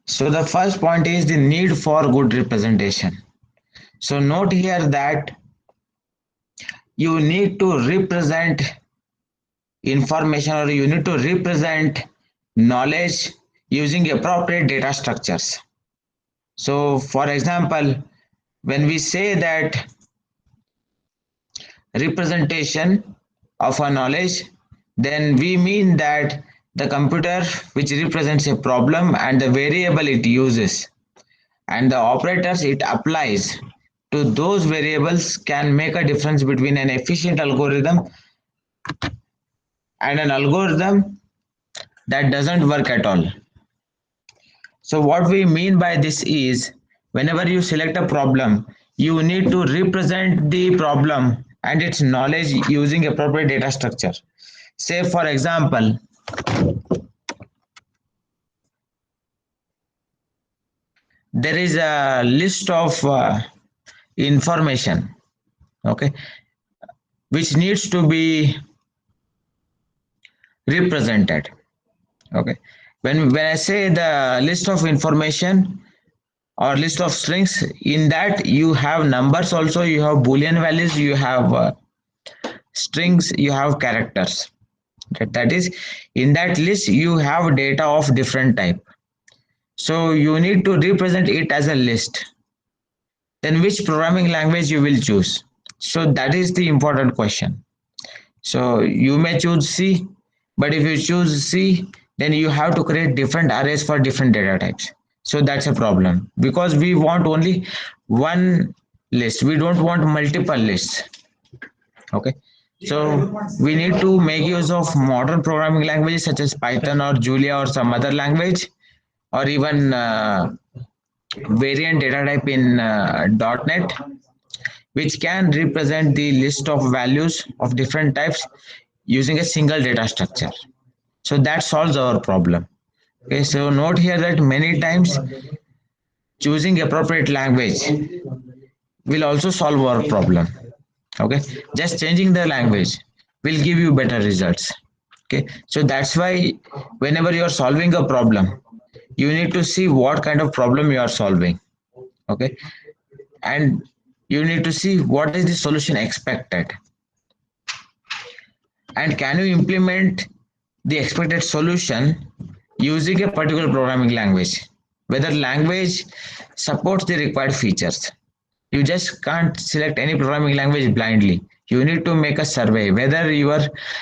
So the first point is the need for good representation. So note here that you need to represent information, or you need to represent knowledge using appropriate data structures. So for example, when we say that representation of a knowledge, then we mean that the computer which represents a problem and the variable it uses and the operators it applies to those variables can make a difference between an efficient algorithm and an algorithm that doesn't work at all. So what we mean by this is, whenever you select a problem, you need to represent the problem and its knowledge using appropriate data structure. Say for example, there is a list of information, okay, which needs to be represented. Okay, when I say the list of information or list of strings, in that you have numbers, also you have boolean values, you have strings, you have characters. That is, in that list you have data of different type, so you need to represent it as a list. Then which programming language you will choose? So that is the important question. So you may choose C, but if you choose C, then you have to create different arrays for different data types. So that's a problem, because we want only one list, we don't want multiple lists. Okay, so we need to make use of modern programming languages such as Python or Julia or some other language, or even variant data type in .NET, which can represent the list of values of different types using a single data structure. So that solves our problem. Okay, so note here that many times choosing appropriate language will also solve our problem. Okay, just changing the language will give you better results. Okay, so that's why whenever you are solving a problem, you need to see what kind of problem you are solving. Okay, and you need to see what is the solution expected, and can you implement the expected solution using a particular programming language, whether language supports the required features. You just can't select any programming language blindly. You need to make a survey whether your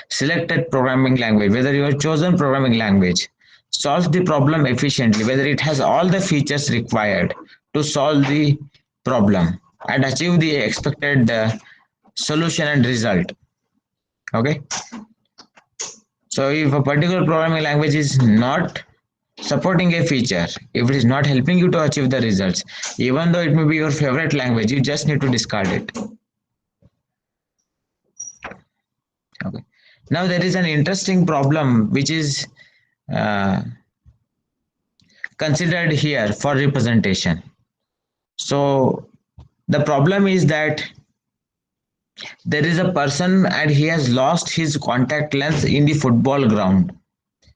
selected programming language, whether your chosen programming language solves the problem efficiently, whether it has all the features required to solve the problem and achieve the expected solution and result. Okay, so if a particular programming language is not supporting a feature, if it is not helping you to achieve the results, even though it may be your favorite language, you just need to discard it. Okay, now there is an interesting problem which is uh, considered here for representation. So the problem is that there is a person and he has lost his contact lens in the football ground.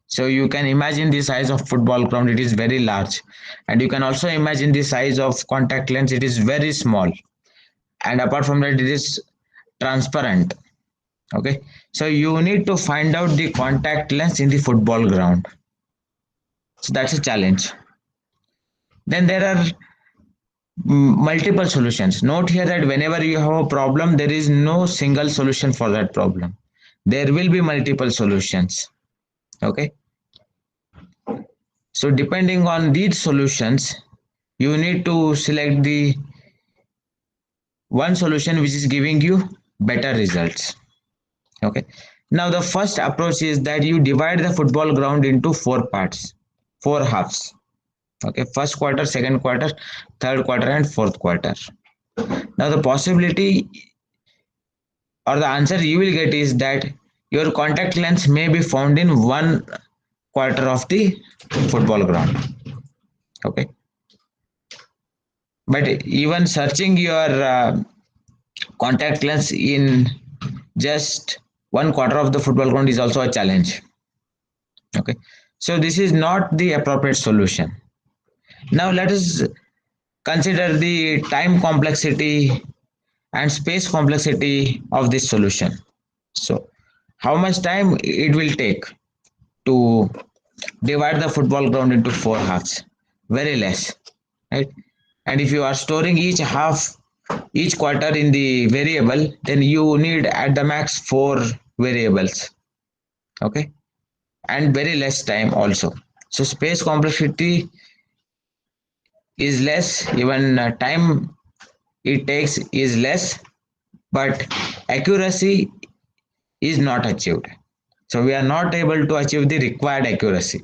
So you can imagine the size of football ground, it is very large, and you can also imagine the size of contact lens, it is very small, and apart from that it is transparent. Okay, so you need to find out the contact lens in the football ground. So that's a challenge. Then there are multiple solutions. Note here that whenever you have a problem, there is no single solution for that problem. There will be multiple solutions. Okay. So depending on these solutions, you need to select the one solution which is giving you better results. Okay. Now the first approach is that you divide the football ground into four parts, four halves. Okay, first quarter, second quarter, third quarter, and fourth quarter. Now the possibility or the answer you will get is that your contact lens may be found in one quarter of the football ground. Okay, but even searching your contact lens in just one quarter of the football ground is also a challenge. Okay, so this is not the appropriate solution. Now let us consider the time complexity and space complexity of this solution. So how much time it will take to divide the football ground into four halves? Very less, right? And if you are storing each half, each quarter in the variable, then you need at the max four variables, okay? And very less time also. So space complexity is less, even time it takes is less, but accuracy is not achieved. So we are not able to achieve the required accuracy.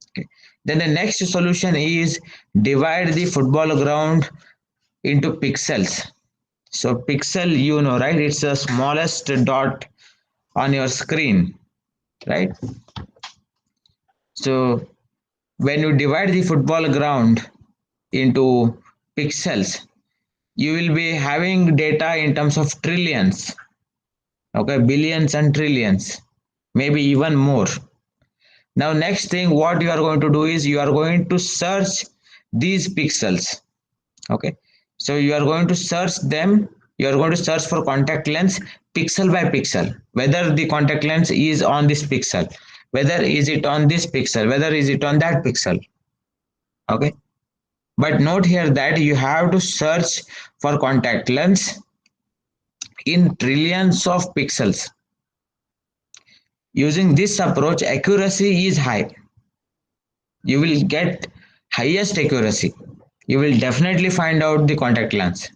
Okay. Then the next solution is divide the football ground into pixels. So pixel, you know, right? It's the smallest dot on your screen, right? So when you divide the football ground into pixels, you will be having data in terms of trillions, okay, billions and trillions, maybe even more. Now next thing what you are going to do is you are going to search these pixels, okay. So you are going to search them, you are going to search for contact lens pixel by pixel, whether the contact lens is on this pixel, whether is it on this pixel, whether is it on that pixel, okay. But note here that you have to search for contact lens in trillions of pixels. Using this approach, accuracy is high. You will get highest accuracy. You will definitely find out the contact lens.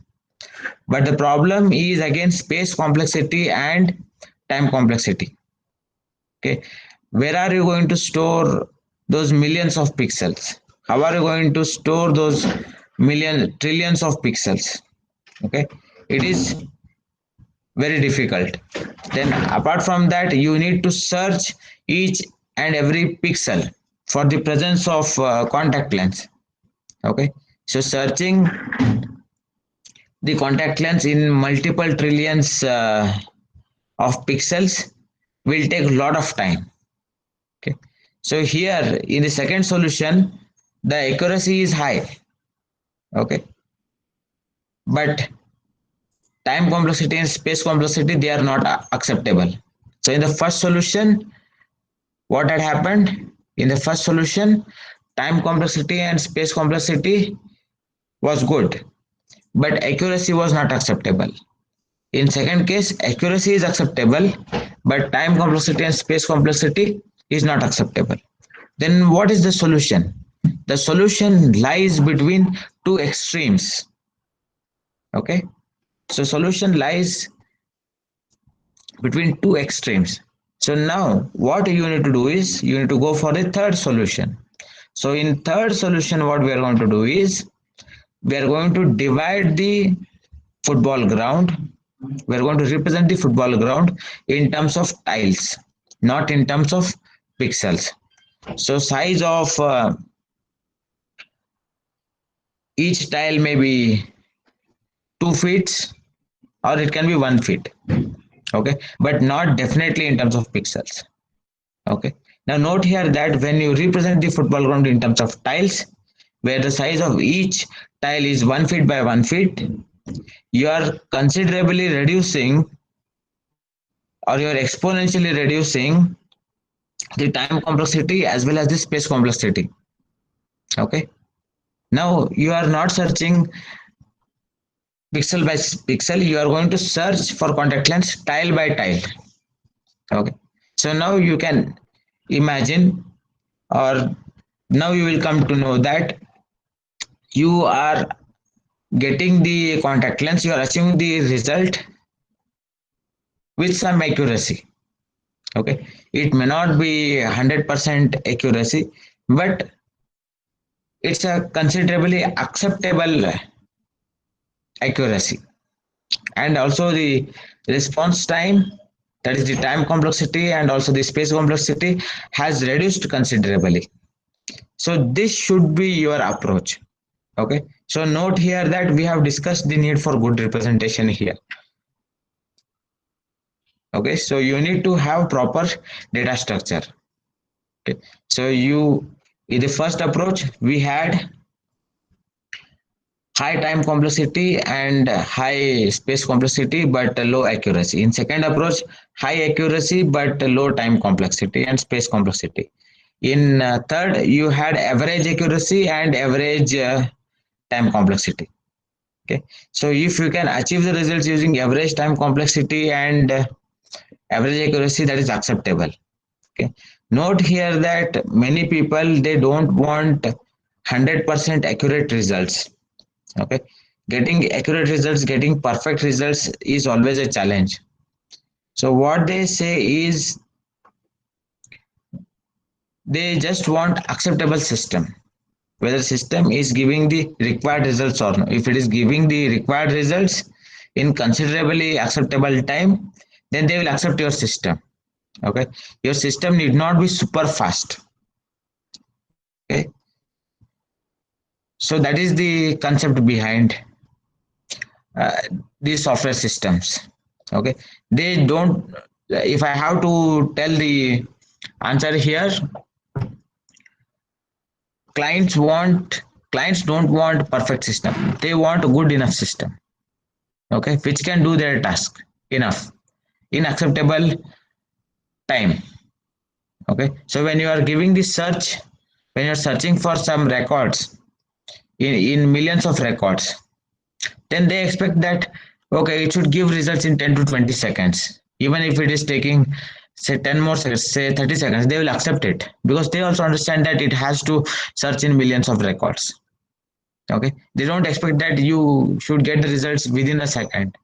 But the problem is again space complexity and time complexity. Okay, where are you going to store those millions of pixels? How are you going to store those trillions of pixels? Okay, it is very difficult. Then apart from that, you need to search each and every pixel for the presence of contact lens, okay. So searching the contact lens in multiple trillions of pixels will take a lot of time, okay. So here in the second solution the accuracy is high, okay, but time complexity and space complexity they are not acceptable. So in the first solution, what had happened in the first solution, time complexity and space complexity was good, but accuracy was not acceptable. In second case, accuracy is acceptable, but time complexity and space complexity is not acceptable. Then what is the solution? The solution lies between two extremes, okay. So solution lies between two extremes. So now what you need to do is you need to go for the third solution. So in third solution, what we are going to do is we are going to divide the football ground. We are going to represent the football ground in terms of tiles, not in terms of pixels. So size of each tile may be 2 feet or it can be 1 feet, okay, but not definitely in terms of pixels, okay. Now note here that when you represent the football ground in terms of tiles, where the size of each tile is 1 feet by 1 feet, you are considerably reducing or you are exponentially reducing the time complexity as well as the space complexity, okay. Now you are not searching pixel by pixel, you are going to search for contact lens tile by tile, okay. So now you can imagine, or now you will come to know that you are getting the contact lens, you are achieving the result with some accuracy, okay. It may not be 100% accuracy, but it's a considerably acceptable accuracy. And also the response time, that is the time complexity and also the space complexity has reduced considerably. So this should be your approach, okay. So note here that we have discussed the need for good representation here, okay. So you need to have proper data structure, okay. So you in the first approach we had high time complexity and high space complexity but low accuracy. In second approach, high accuracy but low time complexity and space complexity. In third, you had average accuracy and average time complexity. Okay, so if you can achieve the results using average time complexity and average accuracy, that is acceptable. Okay, note here that many people they don't want 100% accurate results. Okay, getting accurate results, getting perfect results is always a challenge. So what they say is they just want acceptable system, whether system is giving the required results or not. If it is giving the required results in considerably acceptable time, then they will accept your system. Okay, your system need not be super fast. Okay, so that is the concept behind uh, these software systems. Okay, they don't, if I have to tell the answer here, clients don't want perfect system, they want a good enough system. Okay, which can do their task enough in acceptable time. Okay, so when you are giving this search, when you're searching for some records in millions of records, then they expect that okay, it should give results in 10 to 20 seconds. Even if it is taking say 10 more seconds, say 30 seconds, they will accept it because they also understand that it has to search in millions of records. Okay, they don't expect that you should get the results within a second.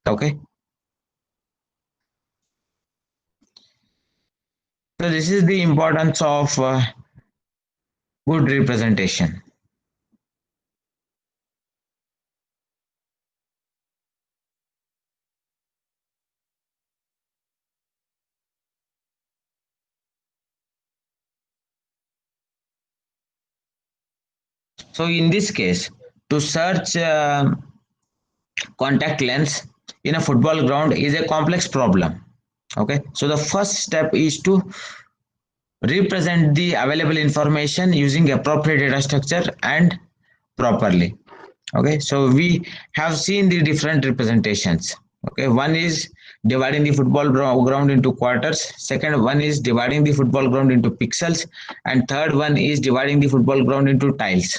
Okay, so this is the importance of good representation. So in this case, to search contact lens in a football ground is a complex problem. Okay, so the first step is to represent the available information using appropriate data structure and properly. Okay, so we have seen the different representations. Okay, one is dividing the football ground into quarters, second one is dividing the football ground into pixels, and third one is dividing the football ground into tiles.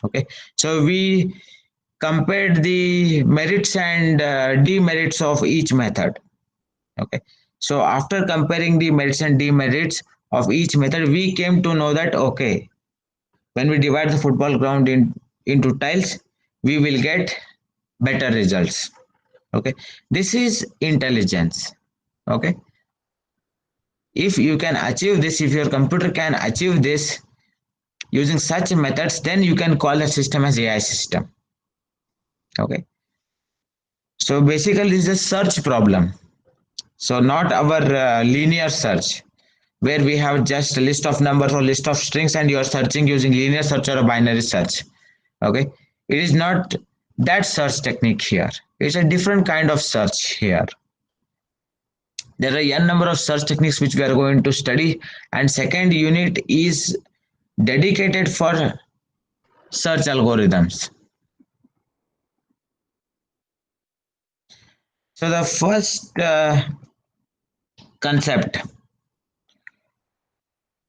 Okay, so we compared the merits and demerits of each method. Okay, so after comparing the merits and demerits of each method, we came to know that okay, when we divide the football ground into tiles, we will get better results. Okay, this is intelligence. Okay, if you can achieve this, if your computer can achieve this using such methods, then you can call the system as AI system. Okay, so basically this is a search problem. So not our linear search where we have just a list of numbers or list of strings and you are searching using linear search or a binary search. Okay, it is not that search technique here. It's a different kind of search here. There are n number of search techniques which we are going to study, and second unit is dedicated for search algorithms. So the first concept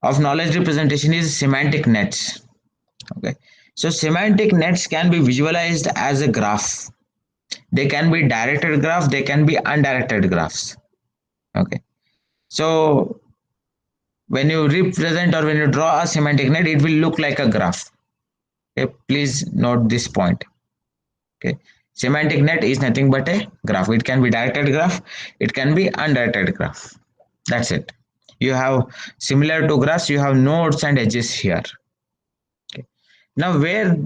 of knowledge representation is semantic nets. Okay, so semantic nets can be visualized as a graph. They can be directed graph, they can be undirected graphs. Okay, so when you represent or when you draw a semantic net, it will look like a graph. Okay, please note this point. Okay, semantic net is nothing but a graph. It can be directed graph, it can be undirected graph. That's it. You have similar to graphs, you have nodes and edges here. Okay, now where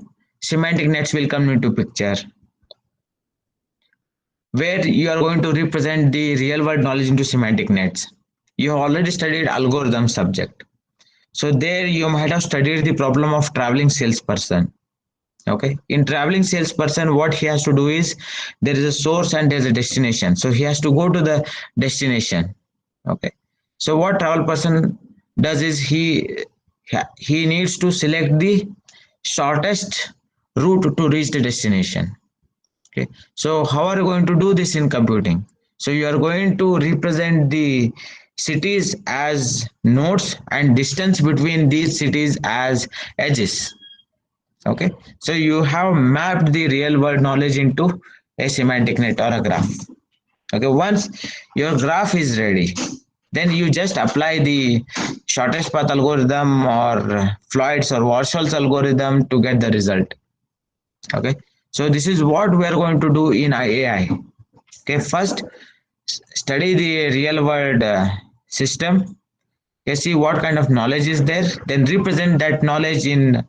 semantic nets will come into picture, where you are going to represent the real world knowledge into semantic nets. You have already studied algorithm subject. So there you might have studied the problem of traveling salesperson. Okay, in traveling salesperson, what he has to do is there is a source and there's a destination. So he has to go to the destination. Okay, so what travel person does is he needs to select the shortest route to reach the destination. Okay, so how are you going to do this in computing? So you are going to represent the cities as nodes and distance between these cities as edges. Okay, so you have mapped the real world knowledge into a semantic net or a graph. Okay, once your graph is ready, then you just apply the shortest path algorithm or Floyd's or Warshall's algorithm to get the result. Okay, so this is what we are going to do in AI. Okay, first study the real world system. Okay, see what kind of knowledge is there, then represent that knowledge in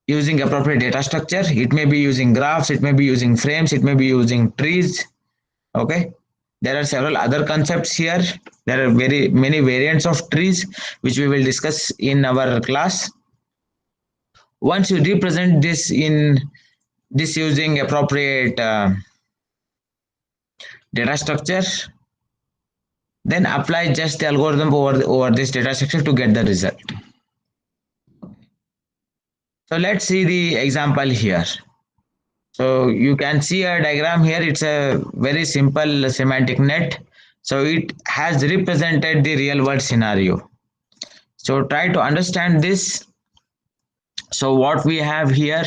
using appropriate data structure. It may be using graphs, it may be using frames, it may be using trees. Okay, there are several other concepts here. There are very many variants of trees which we will discuss in our class. Once you represent this in this using appropriate data structure, then apply just the algorithm over this data structure to get the result. So let's see the example here. So you can see a diagram here. It's a very simple semantic net. So it has represented the real world scenario. So try to understand this. So what we have here,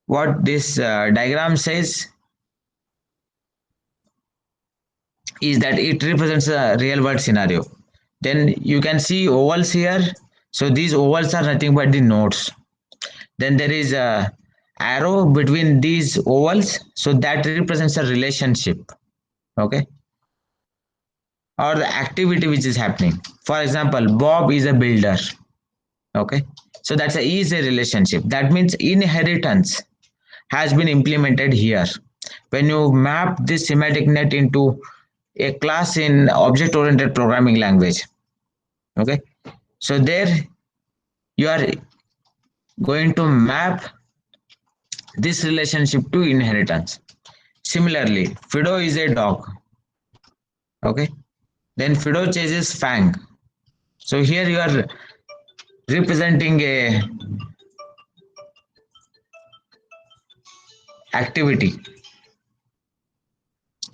what this diagram says is that it represents a real world scenario. Then you can see ovals here. So these ovals are nothing but the nodes. Then there is a arrow between these ovals. So that represents a relationship. Okay, or the activity which is happening. For example, Bob is a builder. Okay, so that's a easy relationship. That means inheritance has been implemented here. When you map this semantic net into a class in object oriented programming language, okay, so there you are going to map this relationship to inheritance. Similarly, Fido is a dog. Okay, then Fido chases Fang. So here you are representing a activity.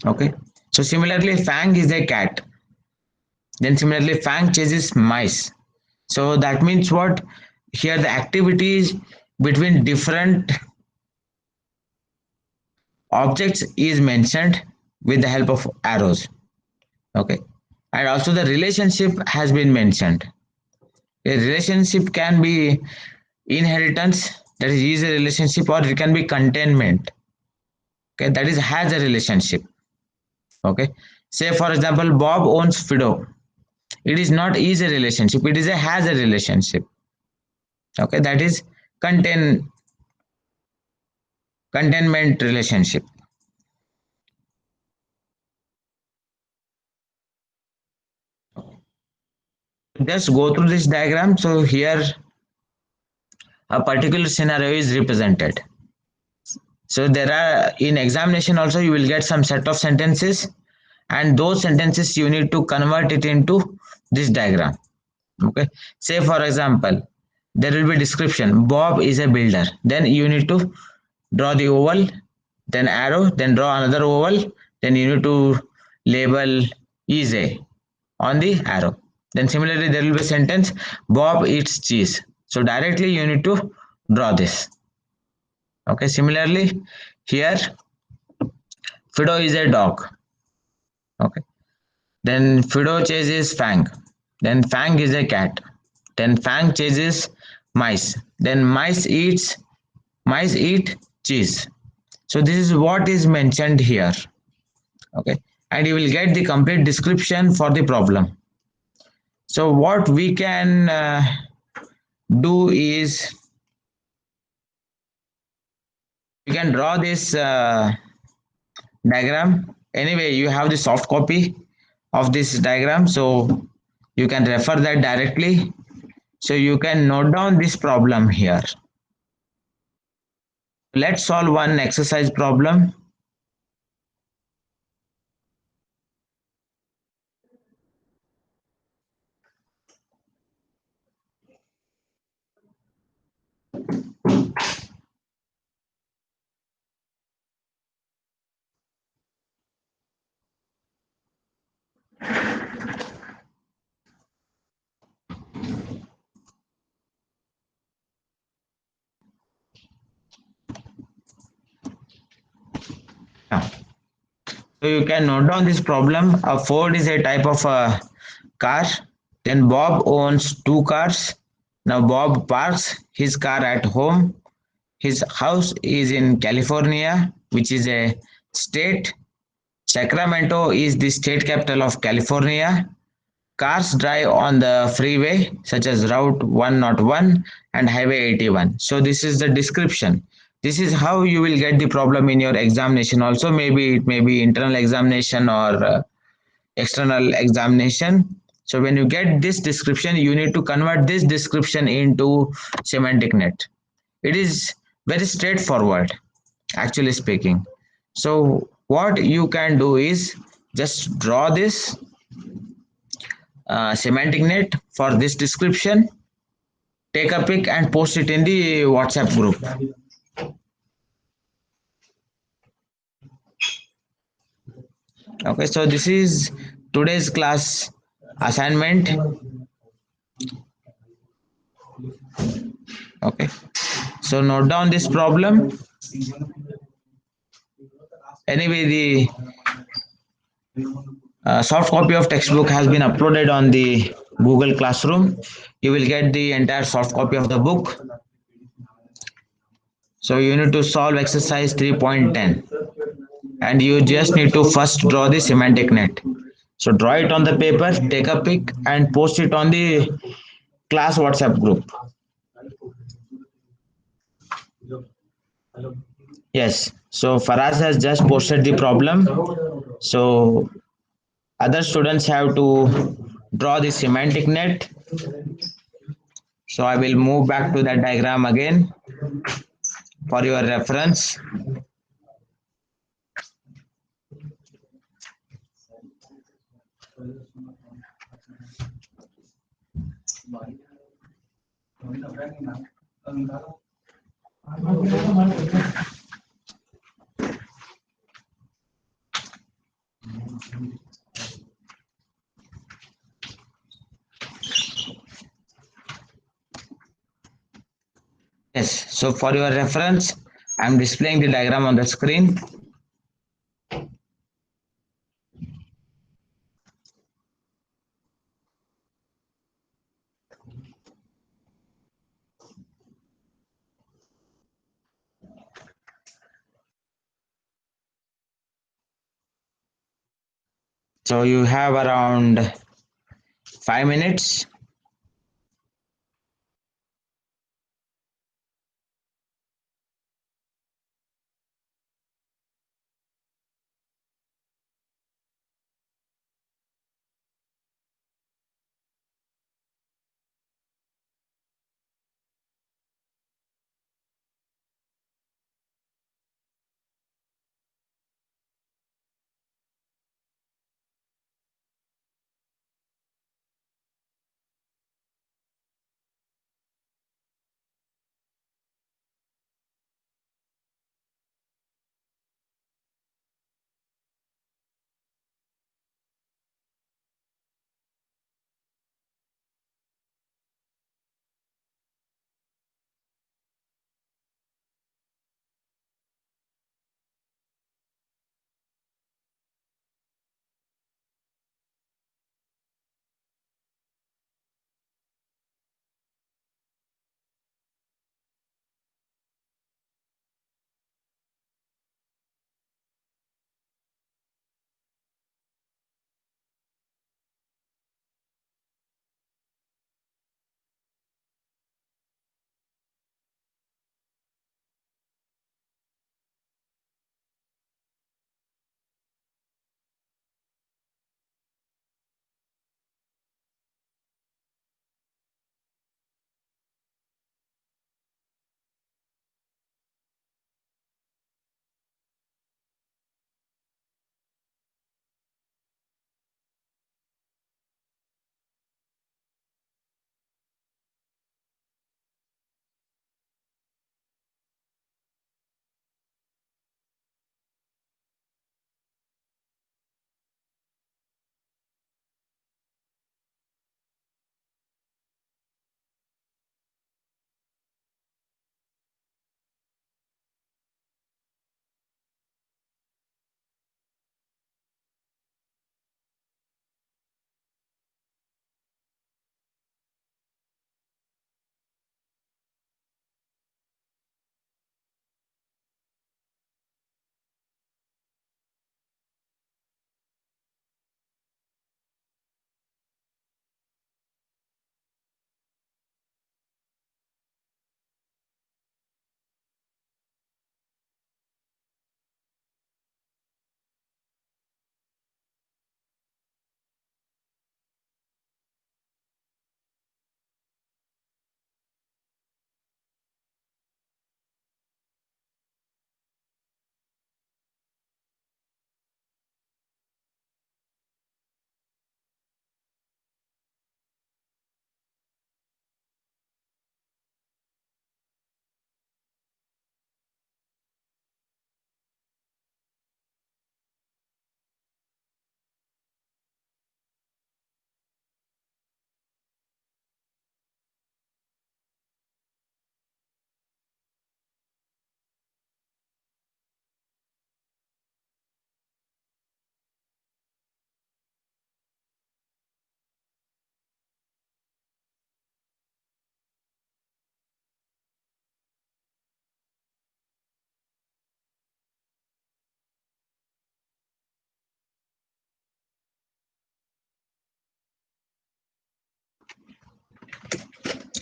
Okay, so similarly Fang is a cat. Then similarly Fang chases mice. So that means what? Here the activities between different objects is mentioned with the help of arrows. Okay, and also the relationship has been mentioned. A relationship can be inheritance, that is a relationship, or it can be containment. Okay, that is has a relationship. Okay, say for example Bob owns Fido. It is not is a relationship, it is a has a relationship. Okay, that is contain containment relationship. Just go through this diagram. So here a particular scenario is represented. So there are in examination also you will get some set of sentences, and those sentences you need to convert it into this diagram. Okay, say for example there will be description Bob is a builder, then you need to draw the oval, then arrow, then draw another oval, then you need to label is a on the arrow. Then similarly there will be sentence Bob eats cheese, so directly you need to draw this. Okay, similarly here Fido is a dog. Okay, then Fido chases Fang, then Fang is a cat, then Fang chases mice, then mice eat cheese. So this is what is mentioned here. Okay, and you will get the complete description for the problem. So what we can do is we can draw this diagram. Anyway, you have the soft copy of this diagram, so you can refer that directly. So you can note down this problem here. Let's solve one exercise problem. So you can note down this problem. A Ford is a type of a car. Then Bob owns two cars. Now Bob parks his car at home. His house is in California, which is a state. Sacramento is the state capital of California. Cars drive on the freeway, such as Route 101 and Highway 81. So, this is the description. This is how you will get the problem in your examination. Also, maybe it may be internal examination or external examination. So, when you get this description, you need to convert this description into semantic net. It is very straightforward, actually speaking. So, what you can do is just draw this semantic net for this description, take a pic and post it in the WhatsApp group. Okay, so this is today's class assignment. Okay, so note down this problem. Anyway, the soft copy of textbook has been uploaded on the Google Classroom. You will get the entire soft copy of the book. So you need to solve exercise 3.10 and you just need to first draw the semantic net. So draw it on the paper, take a pic and post it on the class WhatsApp group. Yes, so Faraz has just posted the problem. So other students have to draw the semantic net. So I will move back to that diagram again for your reference. Yes, so for your reference, I'm displaying the diagram on the screen. So you have around 5 minutes.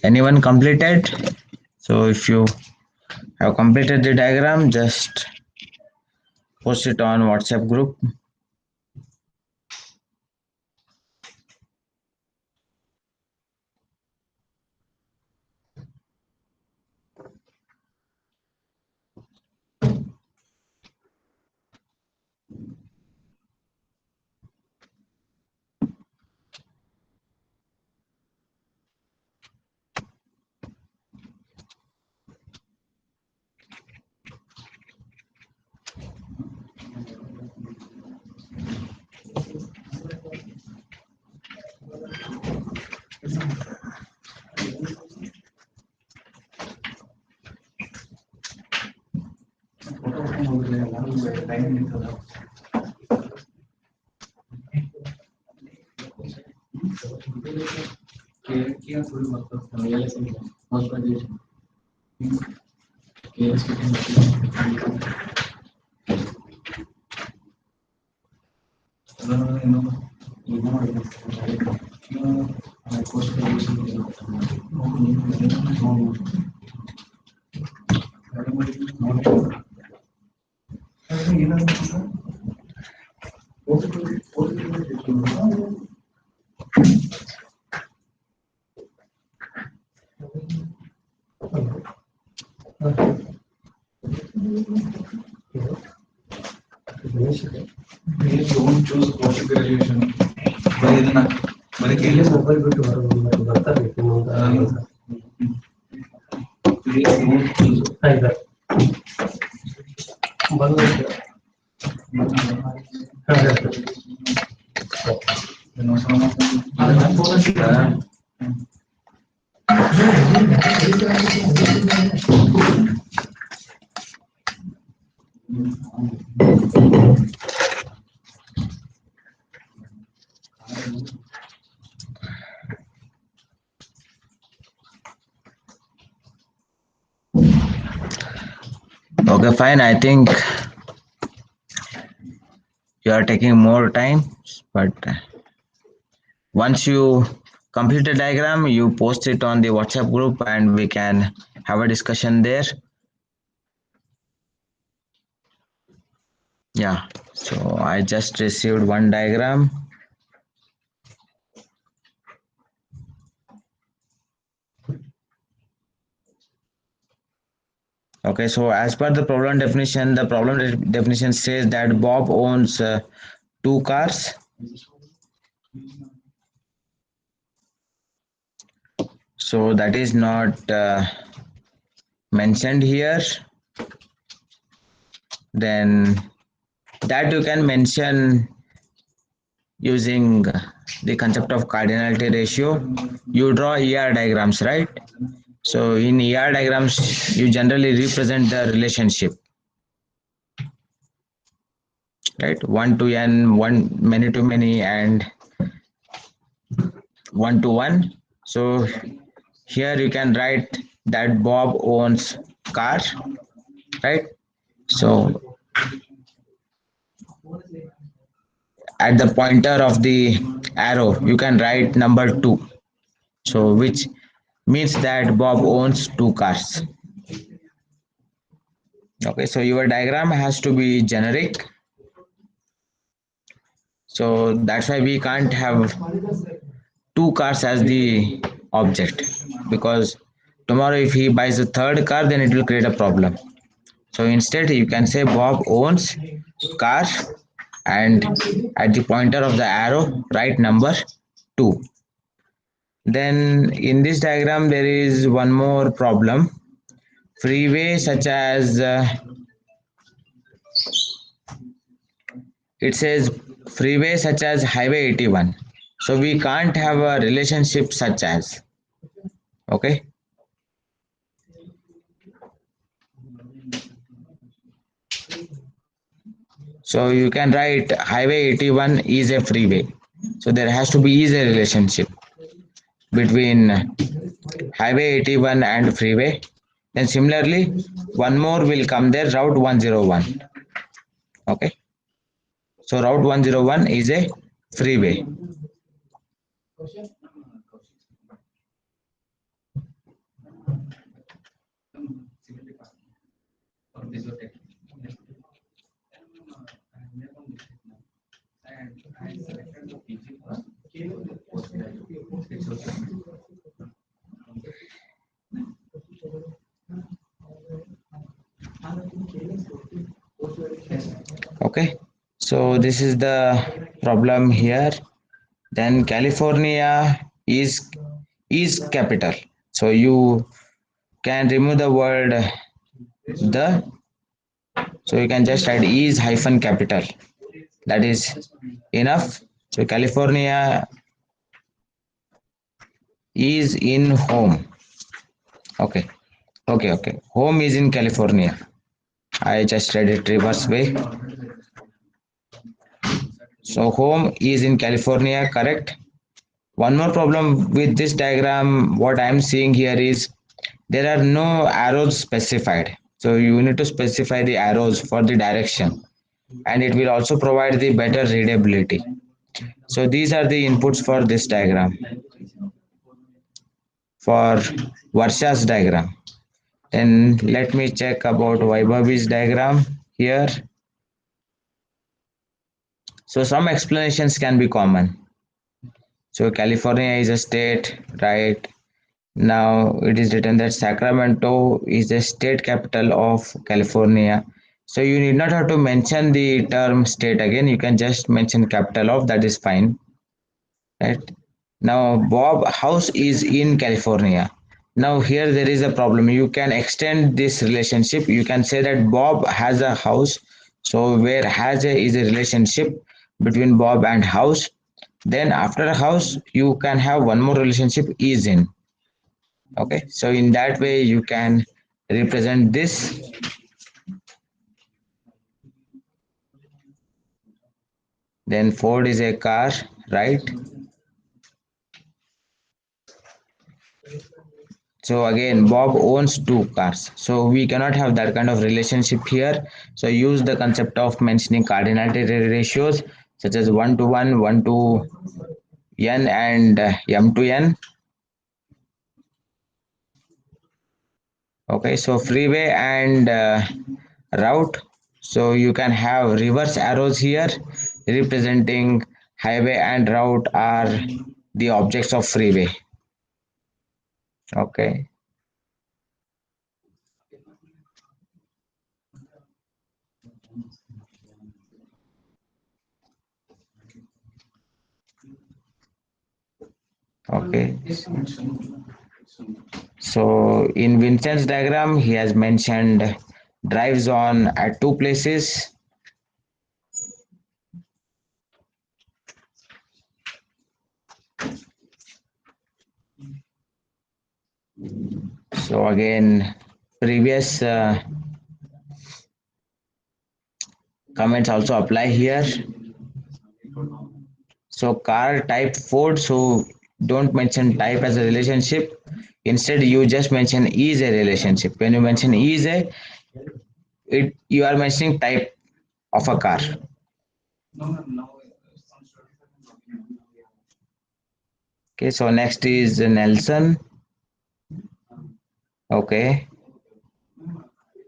Anyone completed? So if you have completed the diagram, just post it on WhatsApp group. Don't choose post graduation. Mobile ಬಿಟ್ಟು ಹೊರಗೆ ಬರ್ತಾರೆ Okay, fine. I think you are taking more time, but once you complete the diagram, you post it on the WhatsApp group and we can have a discussion there. Yeah, so I just received one diagram. Okay, so as per the problem definition, the problem definition says that Bob owns two cars. So that is not mentioned here. Then that you can mention using the concept of cardinality ratio. You draw ER diagrams, right? So in ER diagrams, you generally represent the relationship, right? 1 to n, one many to many, and 1 to 1. So here you can write that Bob owns car, right? So at the pointer of the arrow, you can write number 2. So which means that Bob owns two cars. Okay, so your diagram has to be generic. So that's why we can't have two cars as the object, because tomorrow if he buys a third car, then it will create a problem. So instead you can say Bob owns car, and at the pointer of the arrow write number 2. Then in this diagram there is one more problem. Freeway such as it says freeway such as highway 81. So we can't have a relationship such as. Okay. So you can write highway 81 is a freeway. So there has to be is a relationship between highway 81 and freeway. Then similarly, one more will come there, route 101. Okay. So route 101 is a freeway. Okay, so this is the problem here. Then California is capital. So you can remove the word the, so you can just add is hyphen capital. That is enough. So California is in home. Okay, okay. Home is in California. I just read it reverse way. So home is in California, correct? One more problem with this diagram, what I am seeing here is there are no arrows specified. So you need to specify the arrows for the direction, and it will also provide the better readability. So these are the inputs for this diagram, for Varsha's diagram. Then let me check about Vaibhavi's diagram here. So some explanations can be common. So California is a state, right? Now it is written that Sacramento is the state capital of California. So you need not have to mention the term state again. You can just mention capital of, that is fine, right? Now Bob house is in California. Now here there is a problem. You can extend this relationship. You can say that Bob has a house. So where is a relationship between Bob and house. Then after a house, you can have one more relationship is in. Okay, so in that way you can represent this. Then Ford is a car, right? So again Bob owns two cars, so we cannot have that kind of relationship here. So use the concept of mentioning cardinality ratios such as 1 to 1, 1 to n, and m to n. Okay, so freeway and route, so you can have reverse arrows here representing highway and route are the objects of freeway. Okay, okay. So in Vincent's diagram he has mentioned drive zone at two places. So again previous comments also apply here. So car type Ford, so don't mention type as a relationship. Instead, you just mention is a relationship. When you mention is a, it you are mentioning type of a car. Okay, so next is Nelson. Okay,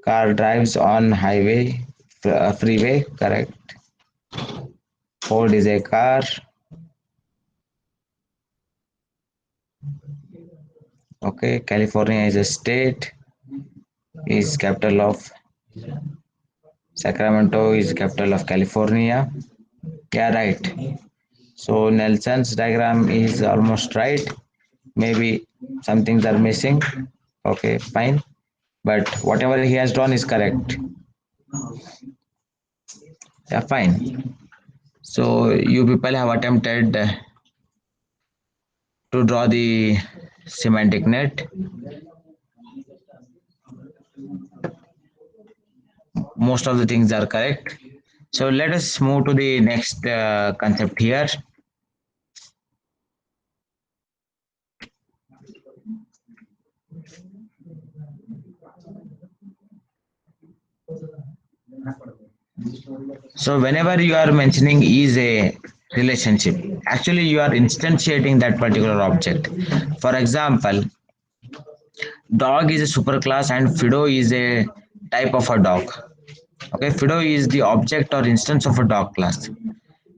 car drives on highway, freeway, correct. Ford is a car. Okay, California is a state, is capital of Sacramento, is capital of California. Yeah, right. So Nelson's diagram is almost right. Maybe some things are missing. Okay, fine. But whatever he has drawn is correct. Yeah, fine. So you people have attempted to draw the semantic net. Most of the things are correct. So let us move to the next concept here. So whenever you are mentioning is a relationship, actually you are instantiating that particular object. For example, dog is a superclass and Fido is a type of a dog. Okay, Fido is the object or instance of a dog class.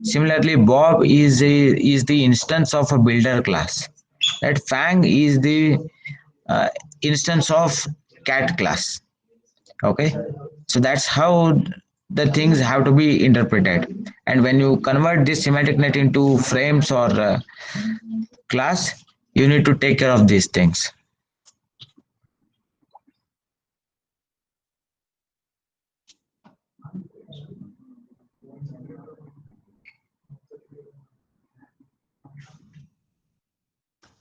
Similarly, Bob is the instance of a builder class. That Fang is the uh, instance of cat class. Okay, so that's how the things have to be interpreted. And when you convert this semantic net into frames or class, you need to take care of these things.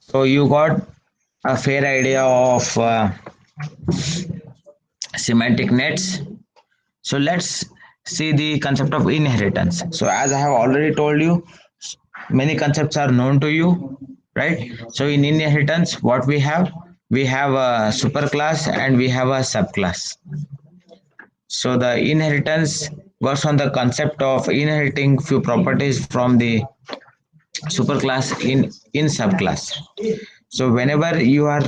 So you got a fair idea of semantic nets. So let's see the concept of inheritance. So as I have already told you, many concepts are known to you, right? So in inheritance, what we have a superclass and we have a subclass. So the inheritance works on the concept of inheriting few properties from the superclass in subclass. So whenever you are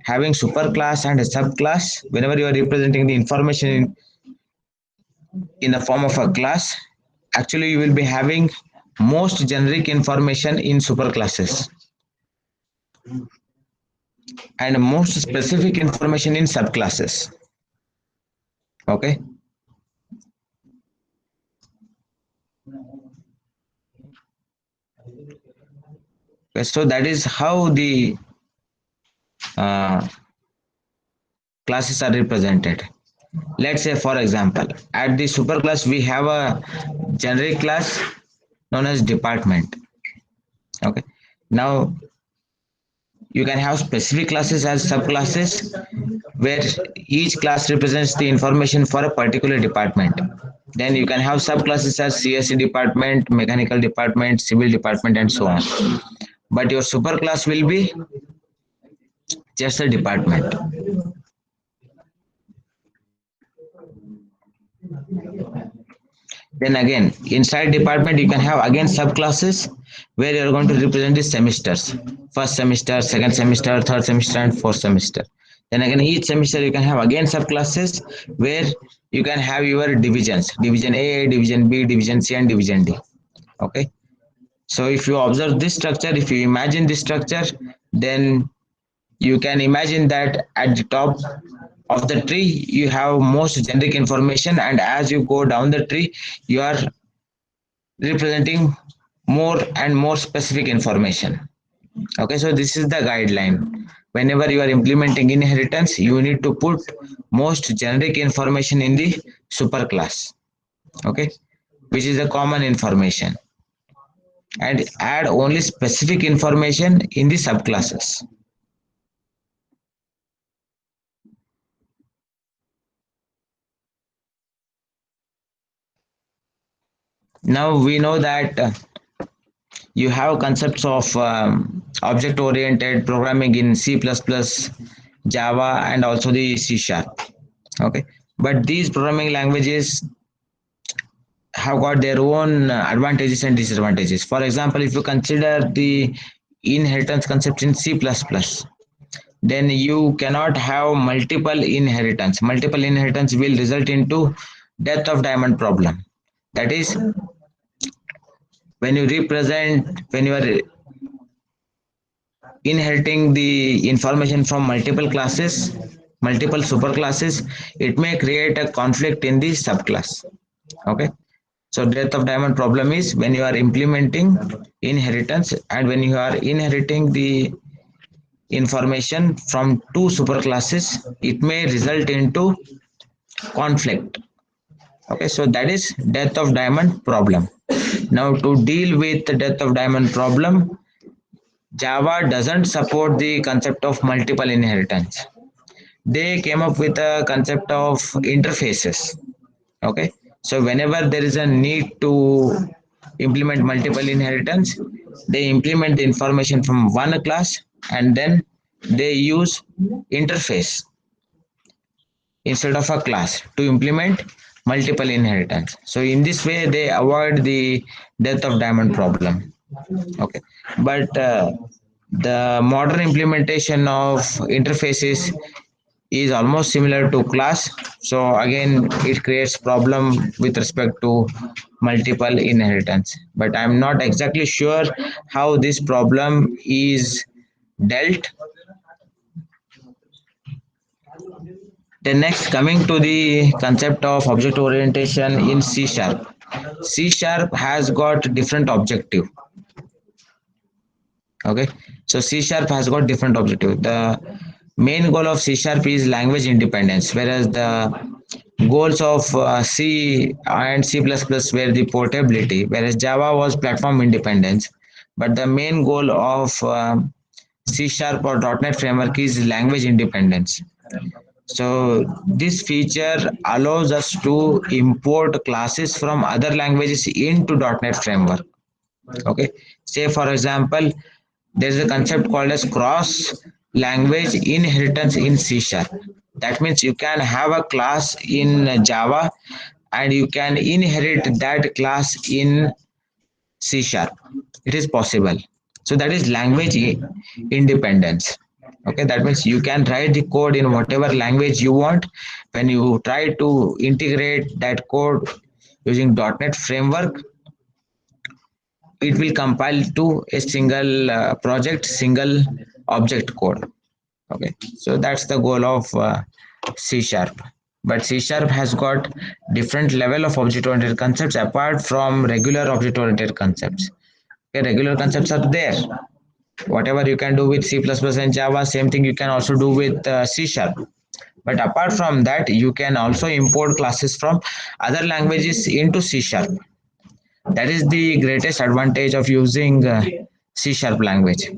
having superclass and a subclass, whenever you are representing the information in the form of a class, actually you will be having most generic information in superclasses and most specific information in subclasses. Okay. Okay, so that is how the uh, classes are represented. Let's say, for example, at the superclass we have a generic class known as department. Okay. Now you can have specific classes as subclasses where each class represents the information for a particular department. Then you can have subclasses as CSE department, mechanical department, civil department, and so on. But your superclass will be just a department. Then again, inside department, you can have again subclasses where you're going to represent the semesters. First semester, second semester, third semester, and fourth semester. Then again, each semester you can have again subclasses where you can have your divisions. Division A, Division B, Division C, and Division D. Okay. So if you observe this structure, if you imagine this structure, then you can imagine that at the top of the tree you have most generic information, and as you go down the tree you are representing more and more specific information. Okay, so this is the guideline. Whenever you are implementing inheritance, you need to put most generic information in the superclass. Okay, which is the common information, and add only specific information in the subclasses. Now we know that you have concepts of object oriented programming in C++, Java, and also the C sharp. Okay, but these programming languages have got their own advantages and disadvantages. For example, if you consider the inheritance concept in C++, then you cannot have multiple inheritance. Multiple inheritance will result into death of diamond problem. That is, when you are inheriting the information from multiple classes, multiple superclasses, it may create a conflict in the subclass. Okay. So death of diamond problem is when you are implementing inheritance and when you are inheriting the information from two superclasses, it may result into conflict. Okay, so that is death of diamond problem. Now to deal with the death of diamond problem, Java doesn't support the concept of multiple inheritance. They came up with a concept of interfaces. Okay, so whenever there is a need to implement multiple inheritance, they implement the information from one class and then they use interface instead of a class to implement multiple inheritance. So in this way they avoid the death of diamond problem. Okay, but the modern implementation of interfaces is almost similar to class. So again, it creates problem with respect to multiple inheritance. But I'm not exactly sure how this problem is dealt. Then next, coming to the concept of object orientation in C sharp. C sharp has got different objective. Okay, so C sharp has got different objective. The main goal of C sharp is language independence, whereas the goals of C and C++ were the portability, whereas Java was platform independence. But the main goal of C sharp or .NET framework is language independence. So this feature allows us to import classes from other languages into .NET framework. Okay, say for example, there is a concept called as cross language inheritance in C sharp. That means you can have a class in Java and you can inherit that class in C sharp. It is possible. So that is language independence. Okay, that means you can write the code in whatever language you want. When you try to integrate that code using .NET framework, it will compile to a single project, single object code. Okay, so that's the goal of C sharp. But C sharp has got different level of object oriented concepts apart from regular object oriented concepts. Okay, regular concepts are there. Whatever you can do with C++ and Java, same thing you can also do with C sharp. But apart from that, you can also import classes from other languages into C sharp. That is the greatest advantage of using C sharp language.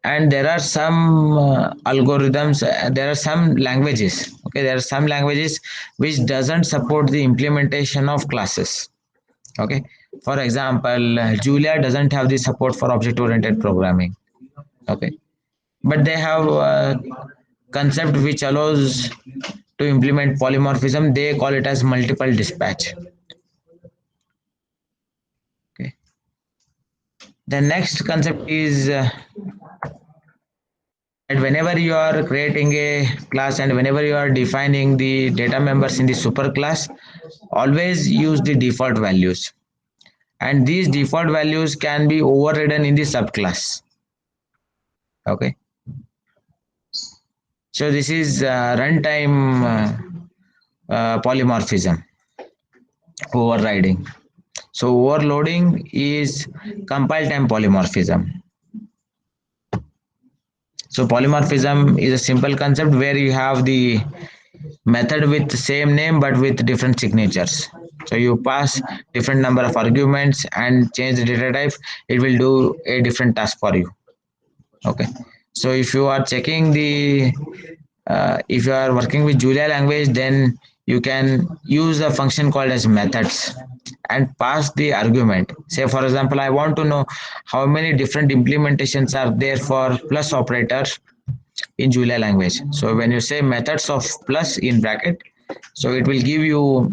And there are some algorithms, there are some languages, okay, there are some languages which doesn't support the implementation of classes. Okay, for example, Julia doesn't have the support for object oriented programming. Okay, but they have a concept which allows to implement polymorphism. They call it as multiple dispatch. Okay, the next concept is that whenever you are creating a class and whenever you are defining the data members in the superclass, always use the default values, and these default values can be overridden in the subclass. Okay, so this is runtime polymorphism overriding. So overloading is compile time polymorphism. So polymorphism is a simple concept where you have the method with the same name but with different signatures. So you pass different number of arguments and change the data type, it will do a different task for you. Okay, so if you are checking the if you are working with Julia language, then you can use a function called as methods and pass the argument. Say for example, I want to know how many different implementations are there for plus operator in Julia language. So when you say methods of plus in bracket, so it will give you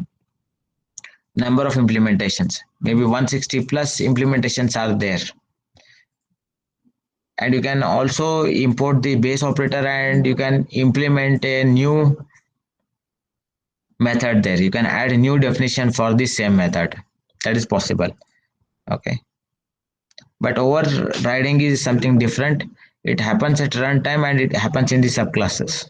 number of implementations. Maybe 160 plus implementations are there. And you can also import the base operator and you can implement a new method there. You can add a new definition for the same method. That is possible. Okay. But overriding is something different. It happens at runtime and it happens in the subclasses.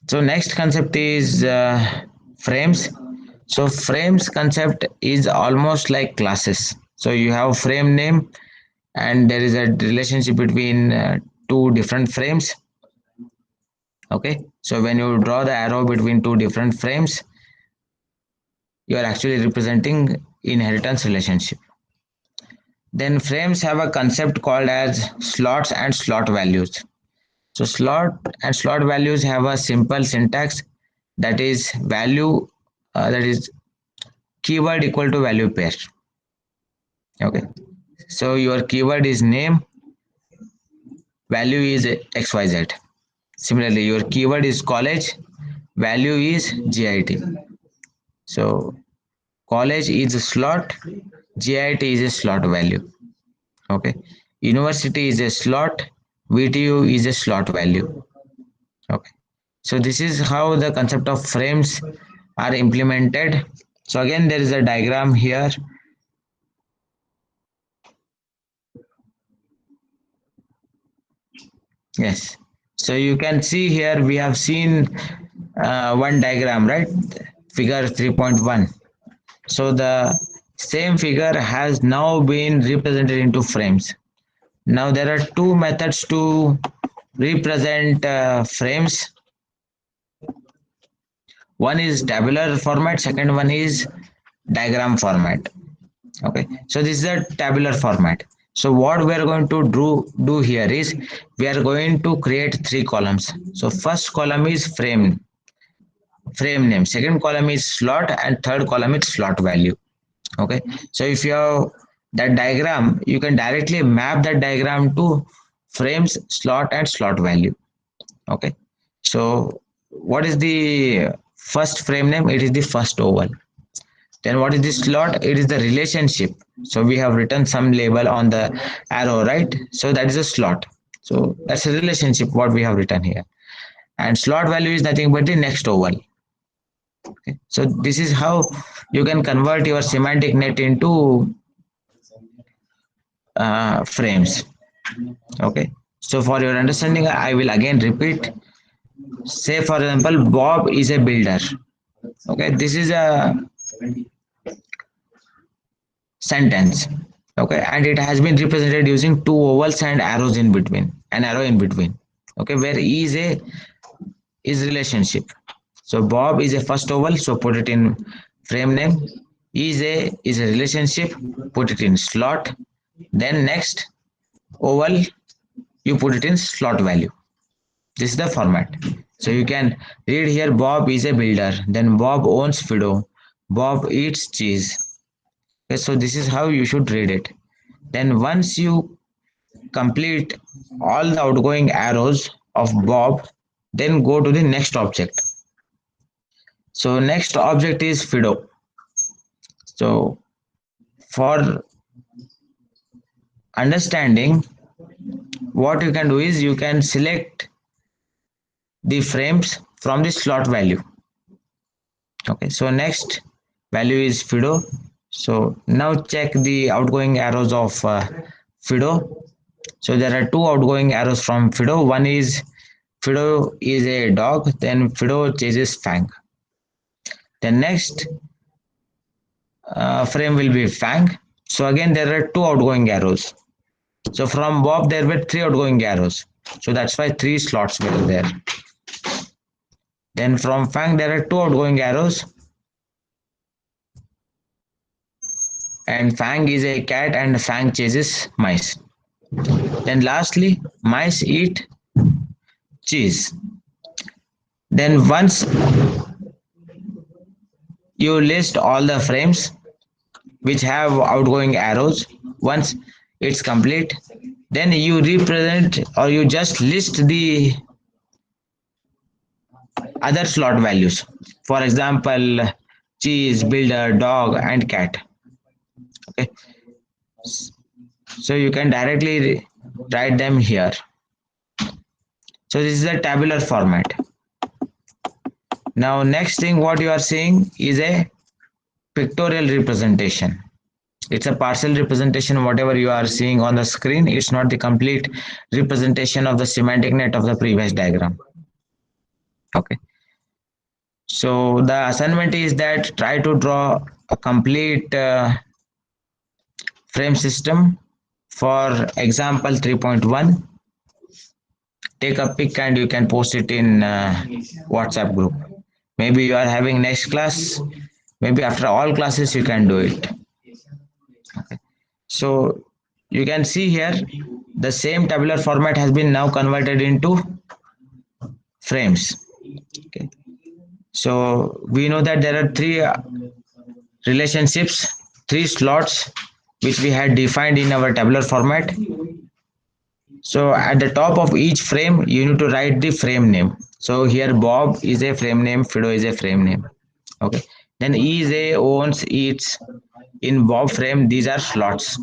So next concept is frames. So frames concept is almost like classes. So you have frame name and there is a relationship between two different frames. Okay, so when you draw the arrow between two different frames, you are actually representing inheritance relationship. Then frames have a concept called as slots and slot values. So slot and slot values have a simple syntax, that is value, that is keyword equal to value pair. Okay, so your keyword is name, value is XYZ. Similarly, your keyword is college, value is GIT. So college is a slot, GIT is a slot value. Okay. University is a slot. VTU is a slot value. Okay. So this is how the concept of frames are implemented. So again, there is a diagram here. Yes. So you can see here we have seen one diagram, right? Figure 3.1. So the same figure has now been represented into frames. Now there are two methods to represent frames. One is tabular format, second one is diagram format. Okay, so this is a tabular format. So what we are going to do here is we are going to create three columns. So first column is frame name, second column is slot, and third column is slot value. Okay, so if you have that diagram, you can directly map that diagram to frames, slot, and slot value. Okay, so what is the first frame name? It is the first oval. Then what is the slot? It is the relationship. So we have written some label on the arrow, right? So that is a slot. So that's a relationship what we have written here. And slot value is nothing but the next oval. Okay. So this is how you can convert your semantic net into frames. Okay. So for your understanding, I will again repeat. Say for example, Bob is a builder. Okay. This is a sentence. Okay, and it has been represented using two ovals and arrows in between, an arrow in between. Okay, where E is relationship. So Bob is a first oval, so put it in frame name. E is a relationship, put it in slot. Then next oval, you put it in slot value. This is the format. So you can read here Bob is a builder, then Bob owns Fido, Bob eats cheese. Okay, so this is how you should read it. Then once you complete all the outgoing arrows of Bob, then go to the next object. So next object is Fido. So for understanding, what you can do is you can select the frames from the slot value. Okay, so next value is Fido. So now check the outgoing arrows of Fido. So there are two outgoing arrows from Fido. One is Fido is a dog, then Fido chases Fang. The next frame will be Fang. So again there are two outgoing arrows. So from Bob there were three outgoing arrows. So that's why three slots were there. Then from Fang there are two outgoing arrows. And Fang is a cat and Fang chases mice. Then lastly, mice eat cheese. Then once you list all the frames which have outgoing arrows, once it's complete, then you represent or you just list the other slot values. For example, cheese, builder, dog, and cat. Okay, so you can directly write them here. So this is a tabular format. Now next thing what you are seeing is a pictorial representation. It's a partial representation. Whatever you are seeing on the screen, it's not the complete representation of the semantic net of the previous diagram. Okay, so the assignment is that try to draw a complete frame system for example 3.1. Take a pic and you can post it in WhatsApp group. Maybe you are having next class, maybe after all classes you can do it. Okay. So you can see here the same tabular format has been now converted into frames. Okay. So we know that there are three relationships, three slots which we had defined in our tabular format. So at the top of each frame, you need to write the frame name. So here Bob is a frame name, Fido is a frame name. Okay. Then E is a owns, eats, In Bob frame, these are slots.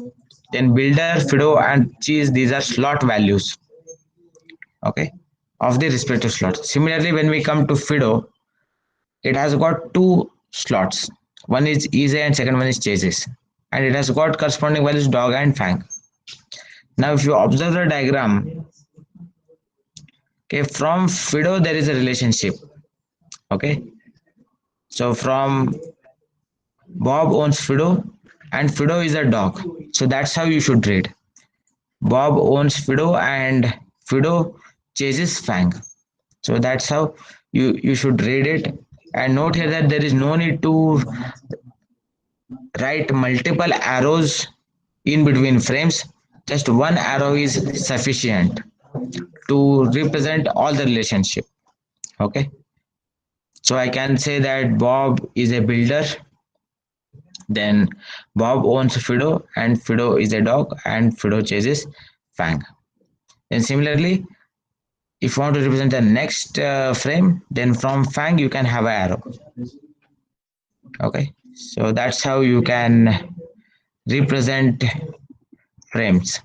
Then builder, Fido, and cheese, these are slot values. Okay, of the respective slots. Similarly, when we come to Fido, it has got two slots. One is easy and second one is chases. And it has got corresponding values dog and fang. Now, if you observe the diagram, okay, from Fido there is a relationship. Okay, so from Bob owns Fido, and Fido is a dog. So that's how you should read. Bob owns Fido, and Fido chases Fang. So that's how you should read it. And note here that there is no need to write multiple arrows in between frames. Just one arrow is sufficient to represent all the relationship. Okay. So I can say that Bob is a builder. Then Bob owns Fido, and Fido is a dog, and Fido chases Fang. Then similarly, if you want to represent the next frame, then from Fang you can have an arrow. Okay, so that's how you can represent frames.